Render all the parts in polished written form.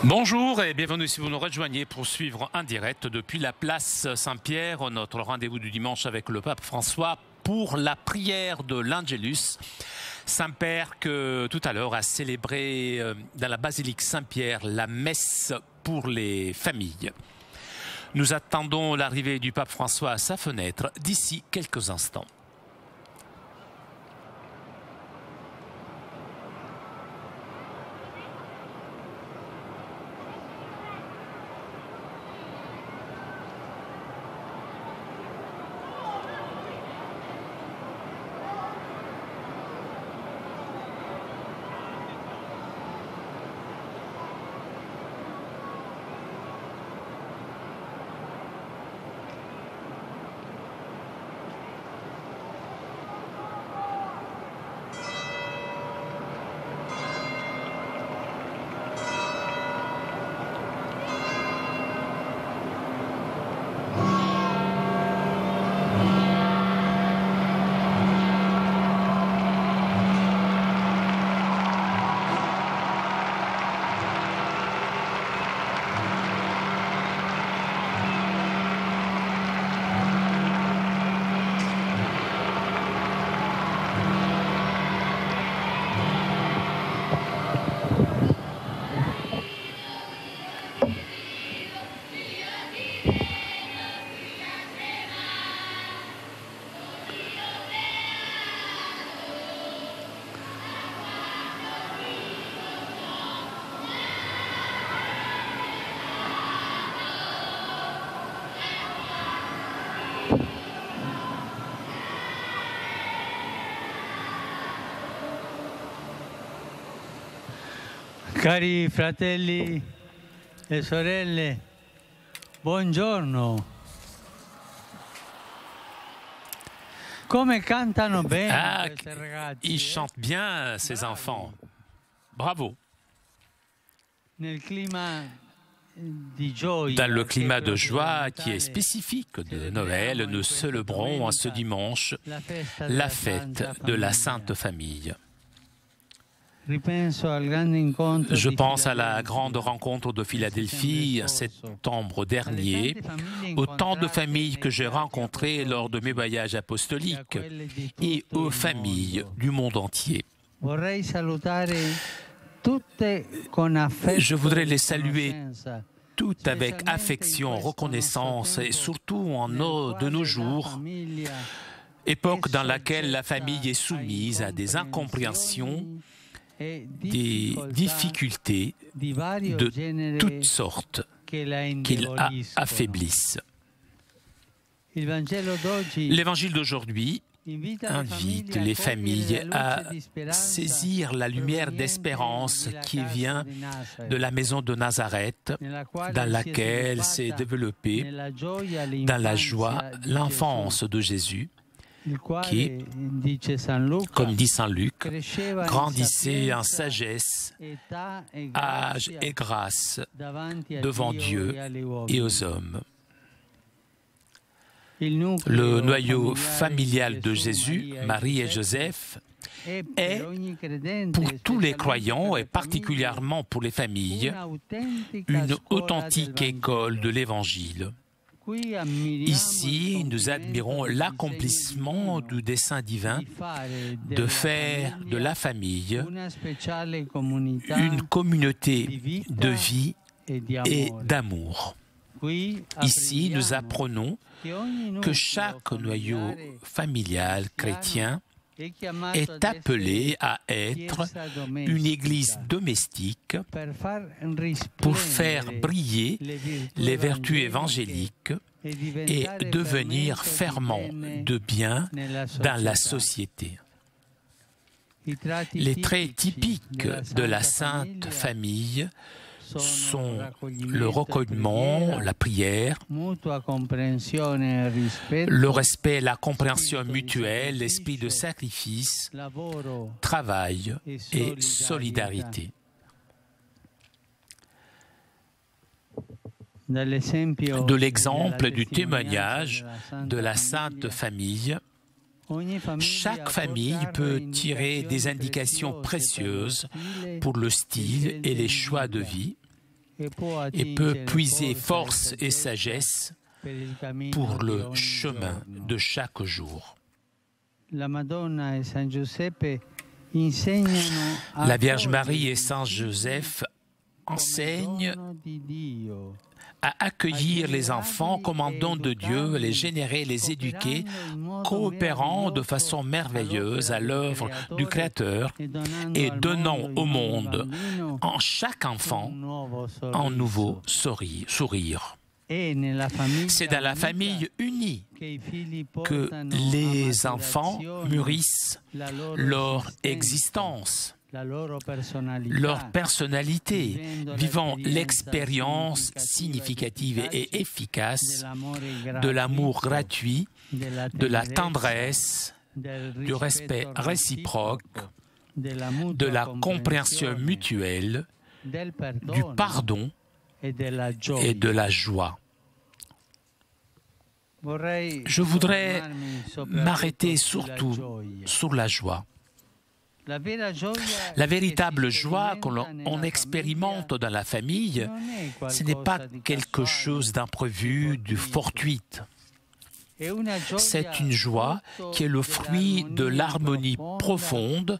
Bonjour et bienvenue si vous nous rejoignez pour suivre en direct depuis la place Saint-Pierre, notre rendez-vous du dimanche avec le pape François pour la prière de l'Angelus. Saint-Père que tout à l'heure a célébré dans la basilique Saint-Pierre la messe pour les familles. Nous attendons l'arrivée du pape François à sa fenêtre d'ici quelques instants. Cari fratelli e sorelle, buongiorno. Come cantano bene questi ragazzi. Ils chantent bien, ces enfants. Bravo. Nel clima Dans le climat de joie qui est spécifique de Noël, nous célébrons à ce dimanche la fête de la Sainte Famille. Je pense à la grande rencontre de Philadelphie en septembre dernier, autant de familles que j'ai rencontrées lors de mes voyages apostoliques et aux familles du monde entier. Je voudrais les saluer toutes avec affection, reconnaissance et surtout de nos jours, époque dans laquelle la famille est soumise à des incompréhensions, des difficultés de toutes sortes qui affaiblissent. L'évangile d'aujourd'hui invite les familles à saisir la lumière d'espérance qui vient de la maison de Nazareth, dans laquelle s'est développée, dans la joie, l'enfance de Jésus, qui, comme dit Saint Luc, grandissait en sagesse, âge et grâce devant Dieu et aux hommes. Le noyau familial de Jésus, Marie et Joseph, est, pour tous les croyants et particulièrement pour les familles, une authentique école de l'Évangile. Ici, nous admirons l'accomplissement du dessein divin de faire de la famille une communauté de vie et d'amour. Ici, nous apprenons que chaque noyau familial chrétien est appelé à être une église domestique pour faire briller les vertus évangéliques et devenir ferment de bien dans la société. Les traits typiques de la Sainte Famille sont le recueillement, la prière, le respect, la compréhension mutuelle, l'esprit de sacrifice, travail et solidarité. De l'exemple du témoignage de la Sainte Famille, chaque famille peut tirer des indications précieuses pour le style et les choix de vie. et peut puiser force et sagesse pour le chemin de chaque jour. La Vierge Marie et Saint Joseph enseignent à accueillir les enfants comme un don de Dieu, les générer, les éduquer, coopérant de façon merveilleuse à l'œuvre du Créateur et donnant au monde, en chaque enfant, un nouveau sourire. C'est dans la famille unie que les enfants mûrissent leur existence, leur personnalité, vivant l'expérience significative et efficace de l'amour gratuit, de la tendresse, du respect réciproque, de la compréhension mutuelle, du pardon et de la joie. Je voudrais m'arrêter surtout sur la joie. La véritable joie qu'on expérimente dans la famille, ce n'est pas quelque chose d'imprévu, de fortuite. C'est une joie qui est le fruit de l'harmonie profonde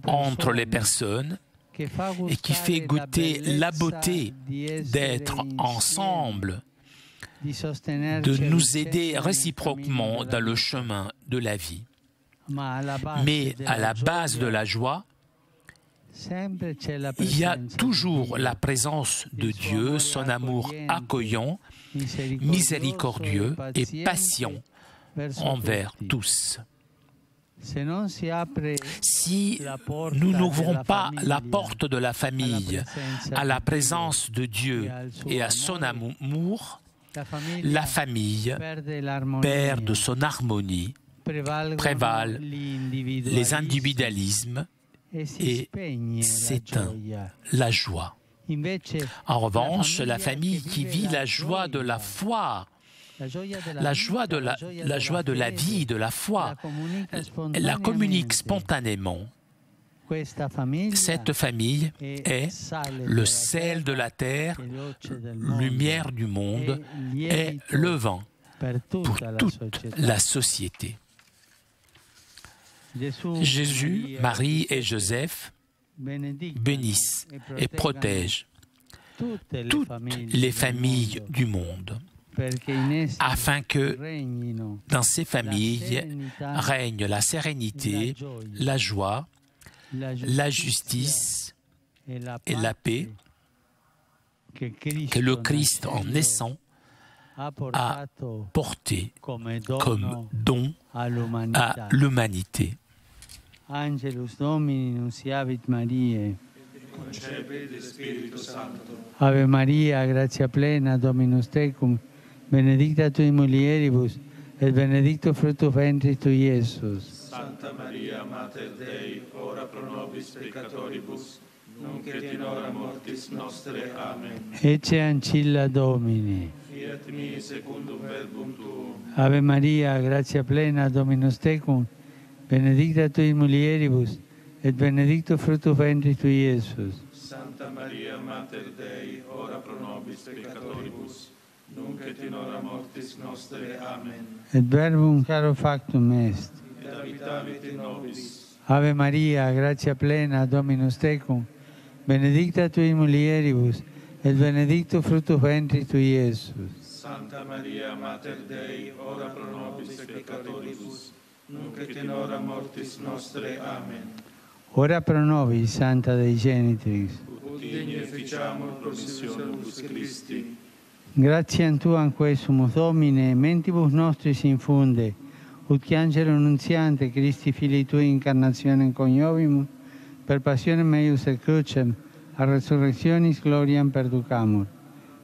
entre les personnes et qui fait goûter la beauté d'être ensemble, de nous aider réciproquement dans le chemin de la vie. Mais à la base de la joie, il y a toujours la présence de Dieu, son amour accueillant, miséricordieux et patient envers tous. Si nous n'ouvrons pas la porte de la famille à la présence de Dieu et à son amour, la famille perd de son harmonie, prévalent les individualismes et s'éteint la joie. En revanche, la famille qui vit la joie de la foi, la joie de la vie, de la foi, la communique spontanément. Cette famille est le sel de la terre, lumière du monde et le vent pour toute la société. Jésus, Marie et Joseph bénissent et protègent toutes les familles du monde, afin que dans ces familles règne la sérénité, la joie, la justice et la paix que le Christ, en naissant, a porté comme don à l'humanité. Angelus Domini nunciavit Mariae. Concepit Spiritus Sancto. Ave Maria, gratia plena, Dominus tecum, benedicta tui mulieribus, et benedictus fructus ventris tui, Iesus. Santa Maria, Mater Dei, ora pro nobis peccatoribus, nunc et in hora mortis nostre. Amen. Ecce ancilla Domini. Fiat mi secundum verbum tuum. Ave Maria, gratia plena, Dominus tecum, benedicta tui mulieribus, et benedictus fructus ventris tui, Iesus. Santa Maria, Mater Dei, ora pro nobis peccatoribus, nunc et in hora mortis nostre. Amen. Et verbum caro factum est. Et habitavit in nobis. Ave Maria, gratia plena, Dominus tecum, benedicta tui mulieribus, et benedictus fructus ventris tui, Iesus. Santa Maria, Mater Dei, ora pro nobis peccatoribus, nunc et in hora mortis nostre. Amen. Ora pro nobis, Santa Dei Genitrix, ut digni efficiamur promissionibus Christi. Gratiam Tuam quae sumus Domine, mentibus nostris infunde, ut che angelo nunziante Christi Filii Tui incarnationem coniovimus, per passionem eius et crucem, a resurrectionis gloriam perducamur.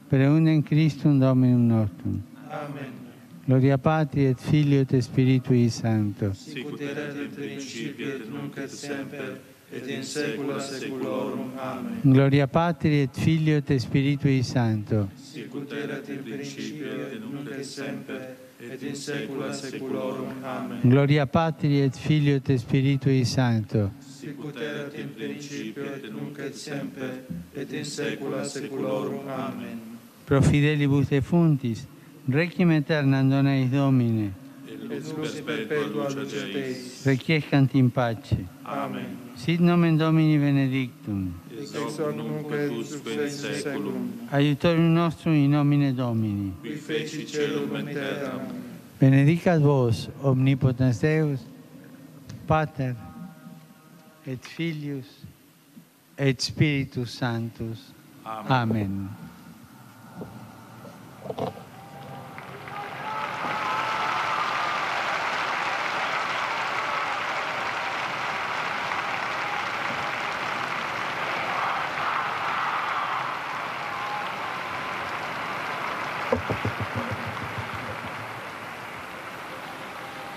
Per eundem Christum Dominum nostrum. Amen. Gloria Patri et Filio et Spiritui Sancto. Sicut erat in principio et nunc et semper et in saecula saeculorum. Amen. Gloria Patri et Filio et Spiritui Sancto. Sicut erat in principio et nunc et semper et in saecula saeculorum. Amen. Gloria Patri et Filio et Spiritui Sancto. Sicut sicut erat in principio et nunc et semper et in saecula saeculorum. Amen. Pro fidelibus defunctis, requiem aeternam dona eis Domine. Et lux perpetua luce Deis. Requiescant in pace. Amen. Sit nomen Domini benedictum. Ex hoc nunc et usque in saeculum. Aiutorium nostrum in nomine Domini. Qui feci celum et terram. Benedicat vos, omnipotens Deus, Pater, et Filius, et Spiritus Sanctus. Amen.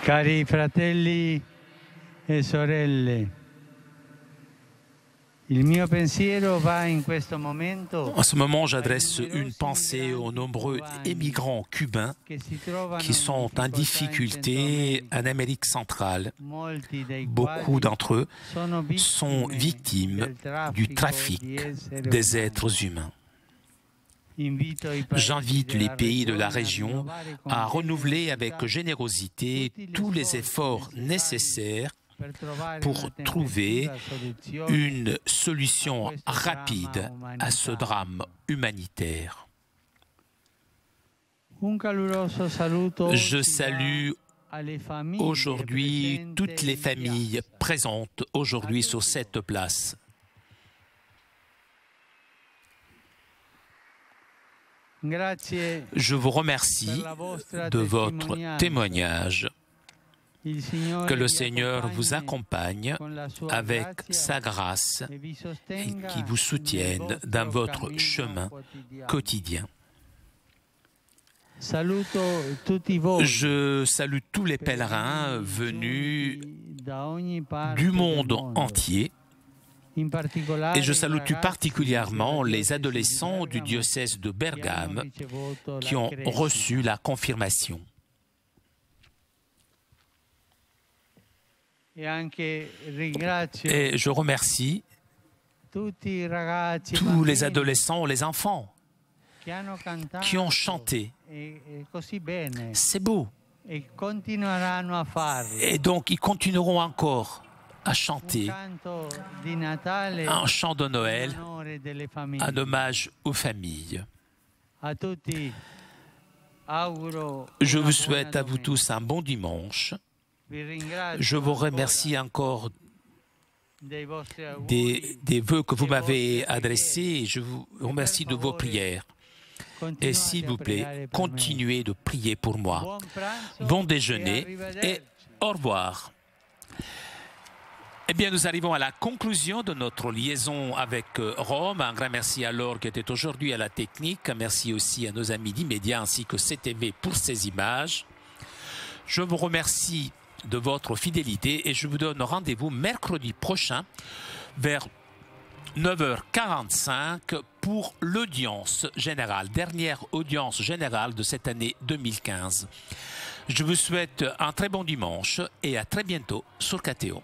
Cari fratelli e sorelle, il mio pensiero va in questo momento. En ce moment, j'adresse une pensée aux nombreux émigrants cubains qui sont en difficulté en Amérique centrale. Beaucoup d'entre eux sont victimes du trafic des êtres humains. J'invite les pays de la région à renouveler avec générosité tous les efforts nécessaires pour trouver une solution rapide à ce drame humanitaire. Je salue aujourd'hui toutes les familles présentes aujourd'hui sur cette place. Je vous remercie de votre témoignage. Que le Seigneur vous accompagne avec sa grâce et qui vous soutienne dans votre chemin quotidien. Je salue tous les pèlerins venus du monde entier. Et je salue tout particulièrement les adolescents du diocèse de Bergame qui ont reçu la confirmation. Et je remercie tous les adolescents, les enfants qui ont chanté. C'est beau. Et donc ils continueront encore à chanter un chant de Noël en hommage aux familles. Je vous souhaite à vous tous un bon dimanche. Je vous remercie encore des vœux que vous m'avez adressés. Je vous remercie de vos prières. Et s'il vous plaît, continuez de prier pour moi. Bon déjeuner et au revoir. Eh bien, nous arrivons à la conclusion de notre liaison avec Rome. Un grand merci à Laure qui était aujourd'hui à la technique. Merci aussi à nos amis d'Immédiat ainsi que CTV pour ces images. Je vous remercie de votre fidélité et je vous donne rendez-vous mercredi prochain vers 9h45 pour l'audience générale, dernière audience générale de cette année 2015. Je vous souhaite un très bon dimanche et à très bientôt sur KTO.